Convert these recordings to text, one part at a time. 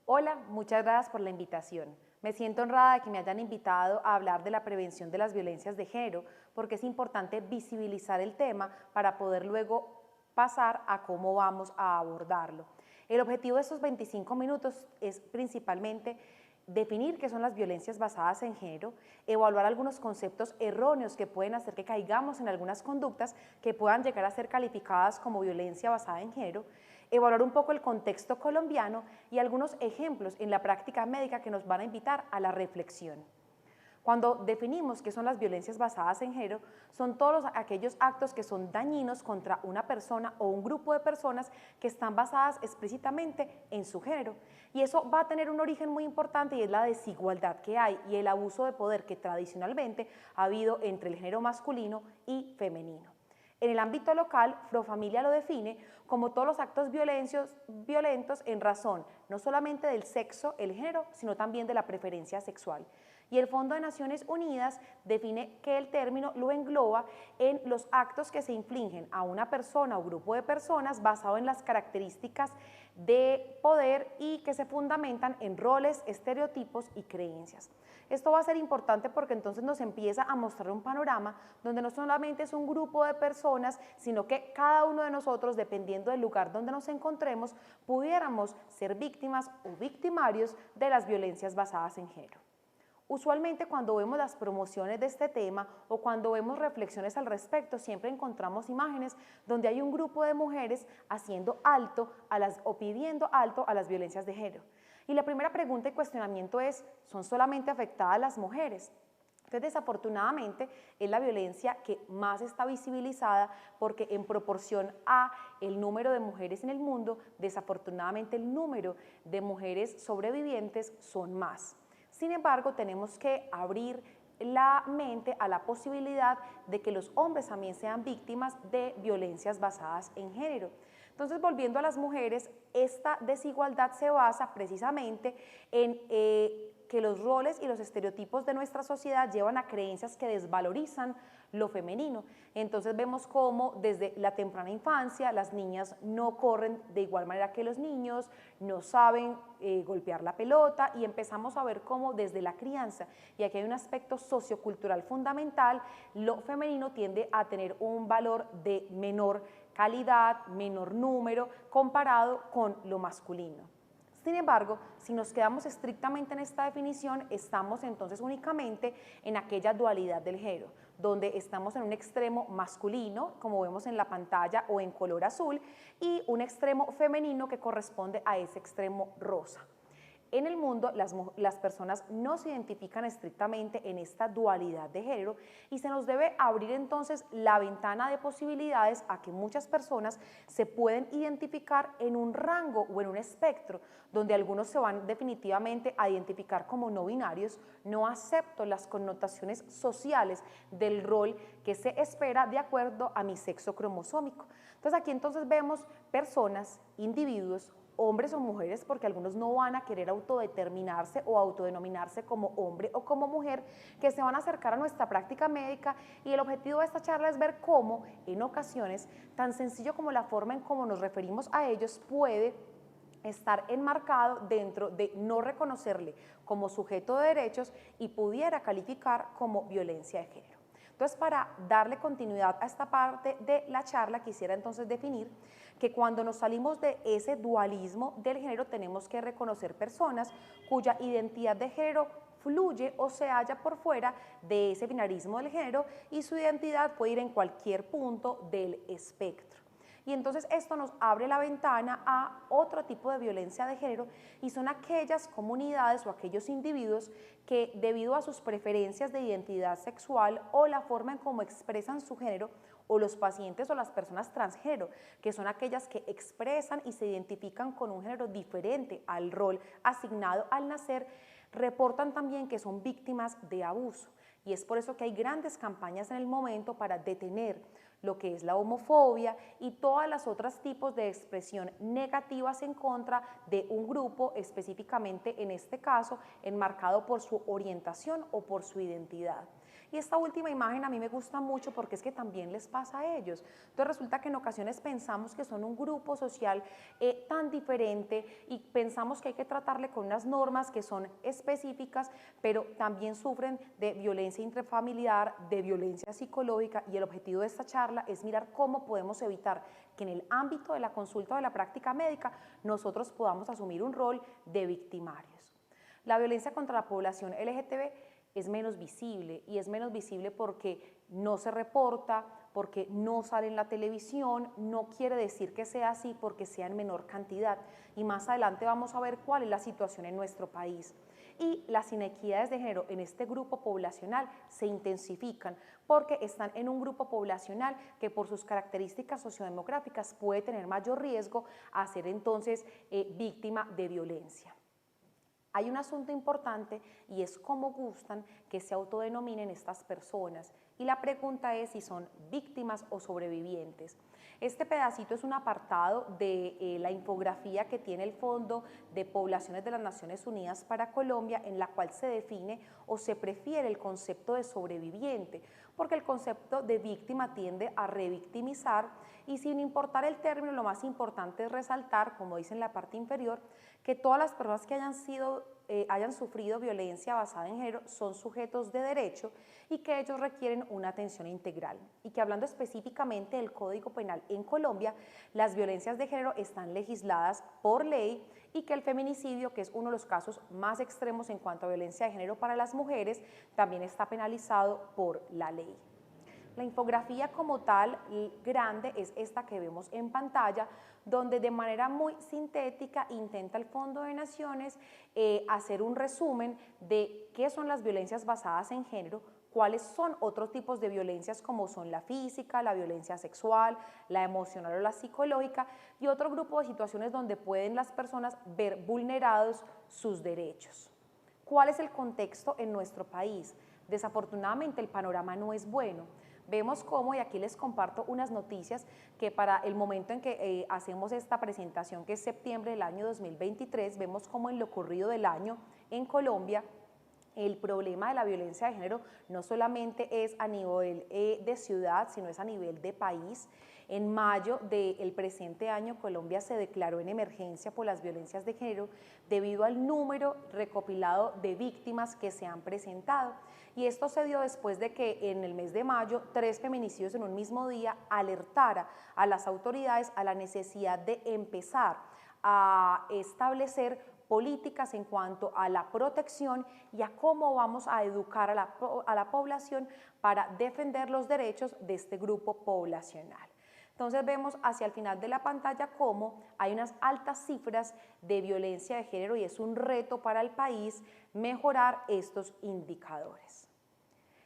Hola, muchas gracias por la invitación. Me siento honrada de que me hayan invitado a hablar de la prevención de las violencias de género, porque es importante visibilizar el tema para poder luego pasar a cómo vamos a abordarlo. El objetivo de estos 25 minutos es principalmente definir qué son las violencias basadas en género, evaluar algunos conceptos erróneos que pueden hacer que caigamos en algunas conductas que puedan llegar a ser calificadas como violencia basada en género, evaluar un poco el contexto colombiano y algunos ejemplos en la práctica médica que nos van a invitar a la reflexión. Cuando definimos qué son las violencias basadas en género, son todos aquellos actos que son dañinos contra una persona o un grupo de personas que están basadas explícitamente en su género. Y eso va a tener un origen muy importante y es la desigualdad que hay y el abuso de poder que tradicionalmente ha habido entre el género masculino y femenino. En el ámbito local, Profamilia lo define como todos los actos violentos en razón no solamente del sexo, el género, sino también de la preferencia sexual. Y el Fondo de Naciones Unidas define que el término lo engloba en los actos que se infligen a una persona o grupo de personas basado en las características de poder y que se fundamentan en roles, estereotipos y creencias. Esto va a ser importante porque entonces nos empieza a mostrar un panorama donde no solamente es un grupo de personas, sino que cada uno de nosotros, dependiendo del lugar donde nos encontremos, pudiéramos ser víctimas o victimarios de las violencias basadas en género. Usualmente cuando vemos las promociones de este tema o cuando vemos reflexiones al respecto, siempre encontramos imágenes donde hay un grupo de mujeres haciendo alto o pidiendo alto a las violencias de género. Y la primera pregunta y cuestionamiento es, ¿son solamente afectadas las mujeres? Entonces, desafortunadamente, es la violencia que más está visibilizada porque en proporción a el número de mujeres en el mundo, desafortunadamente el número de mujeres sobrevivientes son más. Sin embargo, tenemos que abrir la mente a la posibilidad de que los hombres también sean víctimas de violencias basadas en género. Entonces, volviendo a las mujeres, esta desigualdad se basa precisamente en que los roles y los estereotipos de nuestra sociedad llevan a creencias que desvalorizan lo femenino. Entonces vemos cómo desde la temprana infancia las niñas no corren de igual manera que los niños, no saben golpear la pelota y empezamos a ver cómo desde la crianza, y aquí hay un aspecto sociocultural fundamental, lo femenino tiende a tener un valor de menor calidad, menor número comparado con lo masculino. Sin embargo, si nos quedamos estrictamente en esta definición, estamos entonces únicamente en aquella dualidad del género, donde estamos en un extremo masculino, como vemos en la pantalla o en color azul, y un extremo femenino que corresponde a ese extremo rosa. En el mundo, las personas no se identifican estrictamente en esta dualidad de género y se nos debe abrir entonces la ventana de posibilidades a que muchas personas se pueden identificar en un rango o en un espectro, donde algunos se van definitivamente a identificar como no binarios, no acepto las connotaciones sociales del rol que se espera de acuerdo a mi sexo cromosómico. Entonces aquí entonces vemos personas, individuos, hombres o mujeres, porque algunos no van a querer autodeterminarse o autodenominarse como hombre o como mujer, que se van a acercar a nuestra práctica médica, y el objetivo de esta charla es ver cómo en ocasiones tan sencillo como la forma en cómo nos referimos a ellos puede estar enmarcado dentro de no reconocerle como sujeto de derechos y pudiera calificar como violencia de género. Entonces, para darle continuidad a esta parte de la charla, quisiera entonces definir que cuando nos salimos de ese dualismo del género, tenemos que reconocer personas cuya identidad de género fluye o se halla por fuera de ese binarismo del género y su identidad puede ir en cualquier punto del espectro. Y entonces esto nos abre la ventana a otro tipo de violencia de género, y son aquellas comunidades o aquellos individuos que debido a sus preferencias de identidad sexual o la forma en cómo expresan su género, o los pacientes o las personas transgénero, que son aquellas que expresan y se identifican con un género diferente al rol asignado al nacer, reportan también que son víctimas de abuso. Y es por eso que hay grandes campañas en el momento para detener lo que es la homofobia y todas las otros tipos de expresión negativas en contra de un grupo, específicamente en este caso enmarcado por su orientación o por su identidad. Y esta última imagen a mí me gusta mucho porque es que también les pasa a ellos. Entonces resulta que en ocasiones pensamos que son un grupo social tan diferente y pensamos que hay que tratarle con unas normas que son específicas, pero también sufren de violencia intrafamiliar, de violencia psicológica, y el objetivo de esta charla es mirar cómo podemos evitar que en el ámbito de la consulta o de la práctica médica nosotros podamos asumir un rol de victimarios. La violencia contra la población LGTB es menos visible, y es menos visible porque no se reporta, porque no sale en la televisión. No quiere decir que sea así porque sea en menor cantidad, y más adelante vamos a ver cuál es la situación en nuestro país. Y las inequidades de género en este grupo poblacional se intensifican porque están en un grupo poblacional que por sus características sociodemográficas puede tener mayor riesgo a ser entonces víctima de violencia. Hay un asunto importante y es cómo gustan que se autodenominen estas personas, y la pregunta es si son víctimas o sobrevivientes. Este pedacito es un apartado de la infografía que tiene el Fondo de Poblaciones de las Naciones Unidas para Colombia, en la cual se define o se prefiere el concepto de sobreviviente, porque el concepto de víctima tiende a revictimizar, y sin importar el término, lo más importante es resaltar, como dice en la parte inferior, que todas las personas que hayan sufrido violencia basada en género son sujetos de derecho y que ellos requieren una atención integral. Y que, hablando específicamente del Código Penal en Colombia, las violencias de género están legisladas por ley, y que el feminicidio, que es uno de los casos más extremos en cuanto a violencia de género para las mujeres, también está penalizado por la ley. La infografía como tal grande es esta que vemos en pantalla, donde de manera muy sintética intenta el Fondo de Naciones hacer un resumen de qué son las violencias basadas en género, cuáles son otros tipos de violencias como son la física, la violencia sexual, la emocional o la psicológica, y otro grupo de situaciones donde pueden las personas ver vulnerados sus derechos. ¿Cuál es el contexto en nuestro país? Desafortunadamente el panorama no es bueno. Vemos cómo, y aquí les comparto unas noticias que para el momento en que hacemos esta presentación, que es septiembre del año 2023, vemos cómo en lo ocurrido del año en Colombia, el problema de la violencia de género no solamente es a nivel de ciudad, sino es a nivel de país. En mayo del presente año, Colombia se declaró en emergencia por las violencias de género debido al número recopilado de víctimas que se han presentado. Y esto se dio después de que en el mes de mayo 3 feminicidios en un mismo día alertara a las autoridades a la necesidad de empezar a establecer políticas en cuanto a la protección y a cómo vamos a educar a la población para defender los derechos de este grupo poblacional. Entonces vemos hacia el final de la pantalla cómo hay unas altas cifras de violencia de género, y es un reto para el país mejorar estos indicadores.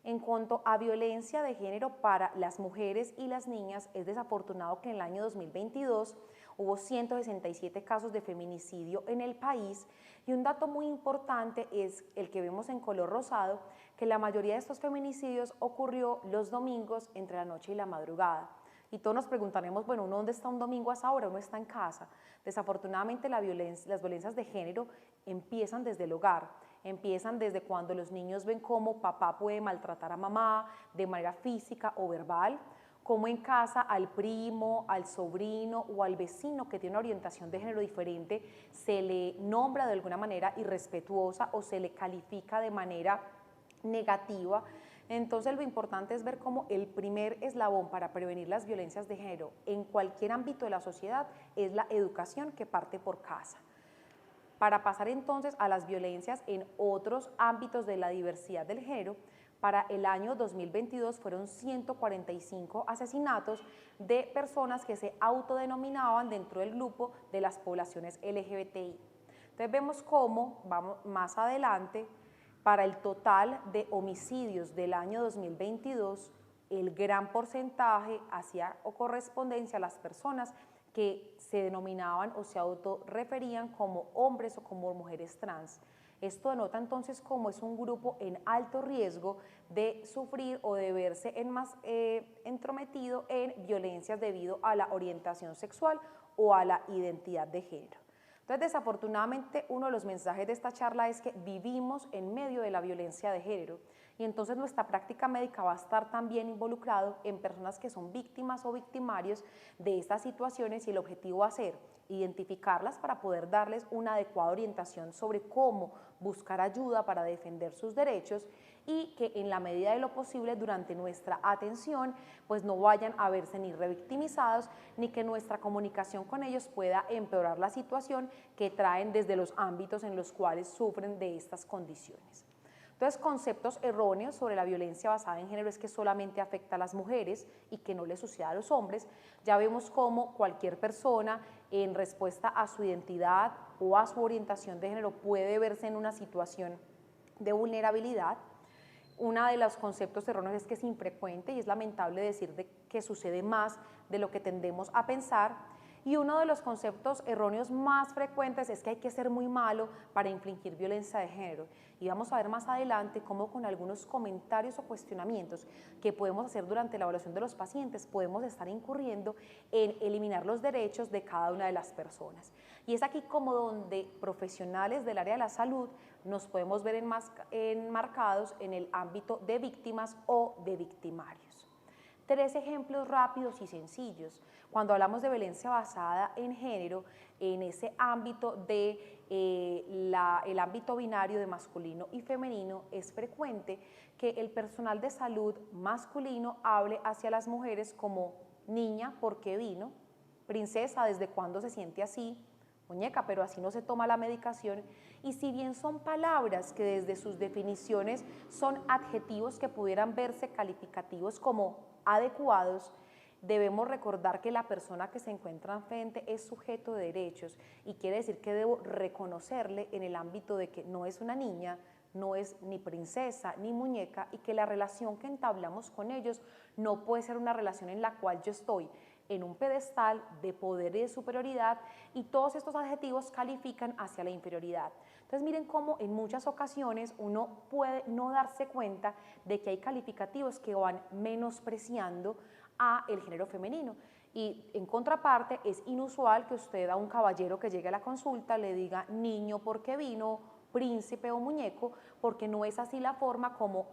En cuanto a violencia de género para las mujeres y las niñas, es desafortunado que en el año 2022 hubo 167 casos de feminicidio en el país, y un dato muy importante es el que vemos en color rosado, que la mayoría de estos feminicidios ocurrió los domingos entre la noche y la madrugada. Y todos nos preguntaremos, bueno, ¿uno dónde está un domingo a esa hora? Uno está en casa. Desafortunadamente las violencias de género empiezan desde el hogar, empiezan desde cuando los niños ven cómo papá puede maltratar a mamá de manera física o verbal, cómo en casa al primo, al sobrino o al vecino que tiene una orientación de género diferente se le nombra de alguna manera irrespetuosa o se le califica de manera negativa. Entonces lo importante es ver cómo el primer eslabón para prevenir las violencias de género en cualquier ámbito de la sociedad es la educación, que parte por casa. Para pasar entonces a las violencias en otros ámbitos de la diversidad del género, para el año 2022 fueron 145 asesinatos de personas que se autodenominaban dentro del grupo de las poblaciones LGBTI. Entonces vemos cómo, vamos más adelante, para el total de homicidios del año 2022, el gran porcentaje hacía o correspondencia a las personas que se denominaban o se autorreferían como hombres o como mujeres trans. Esto denota entonces cómo es un grupo en alto riesgo de sufrir o de verse entrometido en violencias debido a la orientación sexual o a la identidad de género. Entonces, desafortunadamente, uno de los mensajes de esta charla es que vivimos en medio de la violencia de género y entonces nuestra práctica médica va a estar también involucrado en personas que son víctimas o victimarios de estas situaciones y el objetivo va a ser identificarlas para poder darles una adecuada orientación sobre cómo buscar ayuda para defender sus derechos y que en la medida de lo posible durante nuestra atención pues no vayan a verse ni revictimizados ni que nuestra comunicación con ellos pueda empeorar la situación que traen desde los ámbitos en los cuales sufren de estas condiciones. Entonces, conceptos erróneos sobre la violencia basada en género es que solamente afecta a las mujeres y que no le sucede a los hombres. Ya vemos cómo cualquier persona en respuesta a su identidad o a su orientación de género puede verse en una situación de vulnerabilidad. Uno de los conceptos erróneos es que es infrecuente y es lamentable decir que sucede más de lo que tendemos a pensar. Y uno de los conceptos erróneos más frecuentes es que hay que ser muy malo para infligir violencia de género. Y vamos a ver más adelante cómo con algunos comentarios o cuestionamientos que podemos hacer durante la evaluación de los pacientes podemos estar incurriendo en eliminar los derechos de cada una de las personas. Y es aquí como donde profesionales del área de la salud nos podemos ver enmarcados en el ámbito de víctimas o de victimarios. 3 ejemplos rápidos y sencillos. Cuando hablamos de violencia basada en género, en ese ámbito de el ámbito binario de masculino y femenino, es frecuente que el personal de salud masculino hable hacia las mujeres como niña, ¿por qué vino? Princesa, ¿desde cuándo se siente así? Muñeca, pero así no se toma la medicación. Y si bien son palabras que desde sus definiciones son adjetivos que pudieran verse calificativos como adecuados, debemos recordar que la persona que se encuentra enfrente es sujeto de derechos y quiere decir que debo reconocerle en el ámbito de que no es una niña, no es ni princesa ni muñeca y que la relación que entablamos con ellos no puede ser una relación en la cual yo estoy en un pedestal de poder y de superioridad y todos estos adjetivos califican hacia la inferioridad. Entonces miren cómo en muchas ocasiones uno puede no darse cuenta de que hay calificativos que van menospreciando a el género femenino. Y en contraparte es inusual que usted a un caballero que llegue a la consulta le diga niño porque vino, príncipe o muñeco, porque no es así la forma como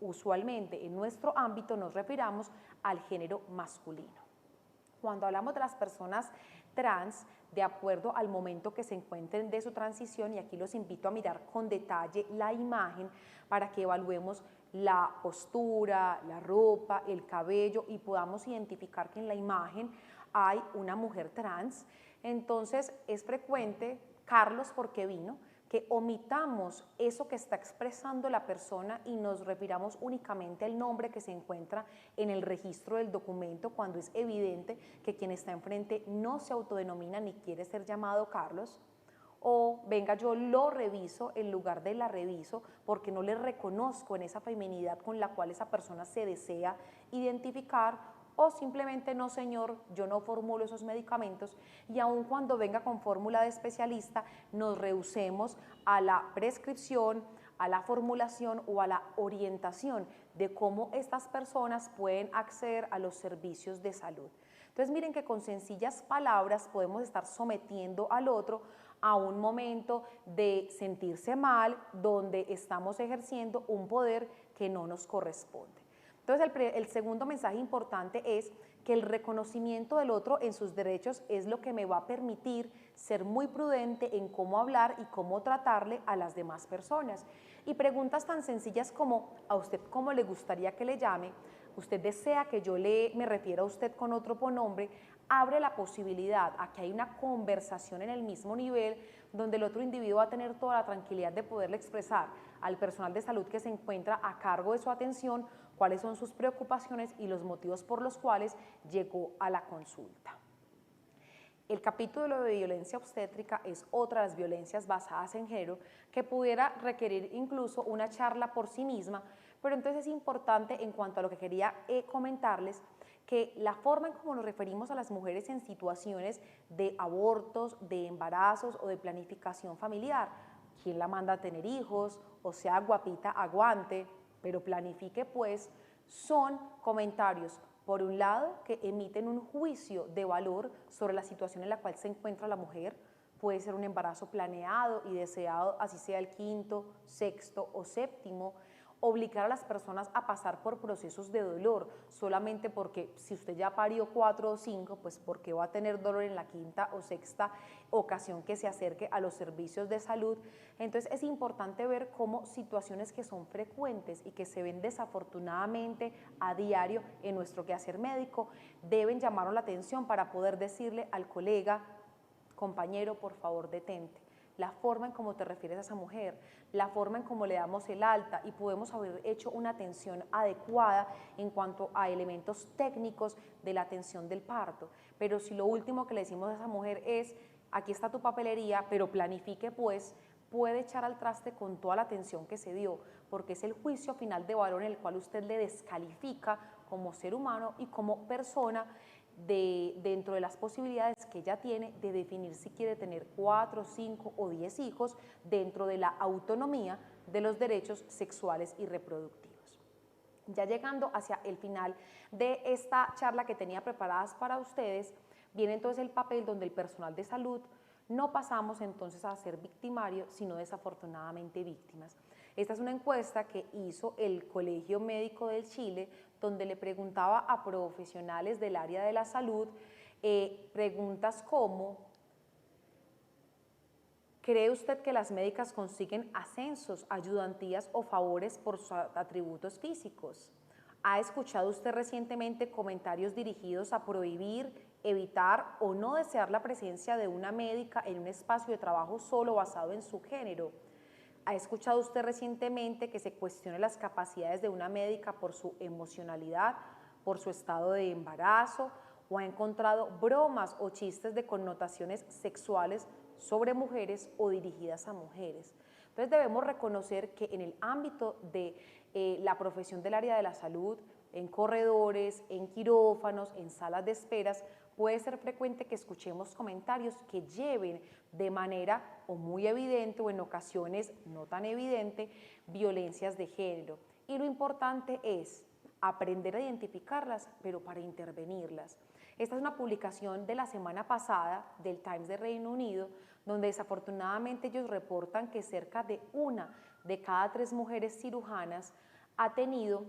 usualmente en nuestro ámbito nos refiramos al género masculino. Cuando hablamos de las personas trans, de acuerdo al momento que se encuentren de su transición, y aquí los invito a mirar con detalle la imagen para que evaluemos la postura, la ropa, el cabello y podamos identificar que en la imagen hay una mujer trans. Entonces es frecuente, Carlos, porque vino, que omitamos eso que está expresando la persona y nos refiramos únicamente al nombre que se encuentra en el registro del documento cuando es evidente que quien está enfrente no se autodenomina ni quiere ser llamado Carlos. O venga, yo lo reviso en lugar de la reviso porque no le reconozco en esa feminidad con la cual esa persona se desea identificar. O simplemente no, señor, yo no formulo esos medicamentos y aun cuando venga con fórmula de especialista nos rehusemos a la prescripción, a la formulación o a la orientación de cómo estas personas pueden acceder a los servicios de salud. Entonces miren que con sencillas palabras podemos estar sometiendo al otro a un momento de sentirse mal donde estamos ejerciendo un poder que no nos corresponde. Entonces el segundo mensaje importante es que el reconocimiento del otro en sus derechos es lo que me va a permitir ser muy prudente en cómo hablar y cómo tratarle a las demás personas. Y preguntas tan sencillas como ¿a usted cómo le gustaría que le llame? ¿Usted desea que yo me refiera a usted con otro pronombre? Abre la posibilidad a que hay una conversación en el mismo nivel donde el otro individuo va a tener toda la tranquilidad de poderle expresar al personal de salud que se encuentra a cargo de su atención cuáles son sus preocupaciones y los motivos por los cuales llegó a la consulta. El capítulo de violencia obstétrica es otra de las violencias basadas en género que pudiera requerir incluso una charla por sí misma, pero entonces es importante en cuanto a lo que quería comentarles que la forma en cómo nos referimos a las mujeres en situaciones de abortos, de embarazos o de planificación familiar, ¿quién la manda a tener hijos? O sea, guapita, aguante, pero planifique pues, son comentarios, por un lado, que emiten un juicio de valor sobre la situación en la cual se encuentra la mujer, puede ser un embarazo planeado y deseado, así sea el quinto, sexto o séptimo. Obligar a las personas a pasar por procesos de dolor solamente porque si usted ya parió 4 o 5, pues porque va a tener dolor en la quinta o sexta ocasión que se acerque a los servicios de salud. Entonces es importante ver cómo situaciones que son frecuentes y que se ven desafortunadamente a diario en nuestro quehacer médico deben llamarnos la atención para poder decirle al colega: compañero, por favor detente. La forma en cómo te refieres a esa mujer, la forma en cómo le damos el alta, y podemos haber hecho una atención adecuada en cuanto a elementos técnicos de la atención del parto. Pero si lo último que le decimos a esa mujer es: aquí está tu papelería, pero planifique pues, puede echar al traste con toda la atención que se dio, porque es el juicio final de valor en el cual usted le descalifica como ser humano y como persona dentro de las posibilidades que ella tiene de definir si quiere tener 4, 5 o 10 hijos dentro de la autonomía de los derechos sexuales y reproductivos. Ya llegando hacia el final de esta charla que tenía preparadas para ustedes, viene entonces el papel donde el personal de salud no pasamos entonces a ser victimarios, sino desafortunadamente víctimas. Esta es una encuesta que hizo el Colegio Médico del Chile, donde le preguntaba a profesionales del área de la salud preguntas como: ¿cree usted que las médicas consiguen ascensos, ayudantías o favores por sus atributos físicos? ¿Ha escuchado usted recientemente comentarios dirigidos a prohibir, evitar o no desear la presencia de una médica en un espacio de trabajo solo basado en su género? ¿Ha escuchado usted recientemente que se cuestione las capacidades de una médica por su emocionalidad, por su estado de embarazo, o ha encontrado bromas o chistes de connotaciones sexuales sobre mujeres o dirigidas a mujeres? Entonces debemos reconocer que en el ámbito de la profesión del área de la salud, en corredores, en quirófanos, en salas de esperas, puede ser frecuente que escuchemos comentarios que lleven de manera o muy evidente o en ocasiones no tan evidente violencias de género. Y lo importante es aprender a identificarlas, pero para intervenirlas. Esta es una publicación de la semana pasada del Times de Reino Unido, donde desafortunadamente ellos reportan que cerca de 1 de cada 3 mujeres cirujanas ha tenido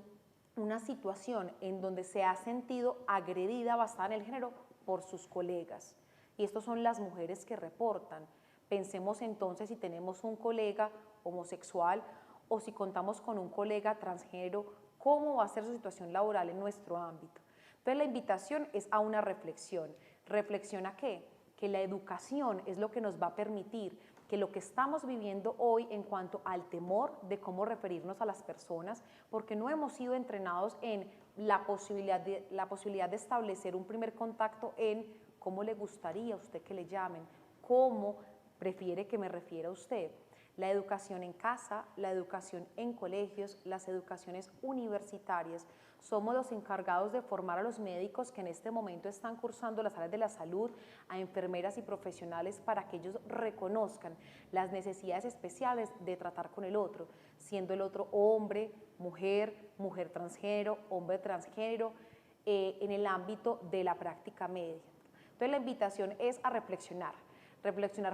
una situación en donde se ha sentido agredida basada en el género por sus colegas. Y estas son las mujeres que reportan. Pensemos entonces si tenemos un colega homosexual o si contamos con un colega transgénero, ¿cómo va a ser su situación laboral en nuestro ámbito? Entonces la invitación es a una reflexión. ¿Reflexión a qué? Que la educación es lo que nos va a permitir que lo que estamos viviendo hoy en cuanto al temor de cómo referirnos a las personas, porque no hemos sido entrenados en la posibilidad de establecer un primer contacto en cómo le gustaría a usted que le llamen, cómo prefiere que me refiera a usted. La educación en casa, la educación en colegios, las educaciones universitarias, somos los encargados de formar a los médicos que en este momento están cursando las áreas de la salud, a enfermeras y profesionales para que ellos reconozcan las necesidades especiales de tratar con el otro, siendo el otro hombre, mujer, mujer transgénero, hombre transgénero, en el ámbito de la práctica médica. Entonces la invitación es a reflexionar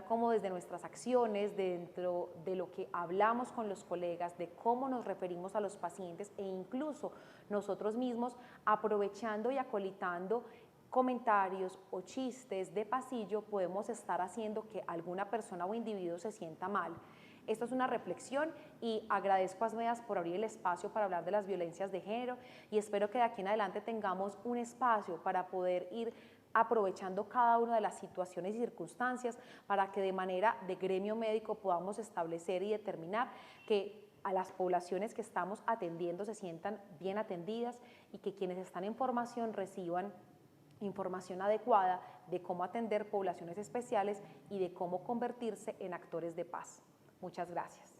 cómo desde nuestras acciones, dentro de lo que hablamos con los colegas, de cómo nos referimos a los pacientes e incluso nosotros mismos, aprovechando y acolitando comentarios o chistes de pasillo, podemos estar haciendo que alguna persona o individuo se sienta mal. Esto es una reflexión y agradezco a Asmedas por abrir el espacio para hablar de las violencias de género y espero que de aquí en adelante tengamos un espacio para poder ir aprovechando cada una de las situaciones y circunstancias para que de manera de gremio médico podamos establecer y determinar que a las poblaciones que estamos atendiendo se sientan bien atendidas y que quienes están en formación reciban información adecuada de cómo atender poblaciones especiales y de cómo convertirse en actores de paz. Muchas gracias.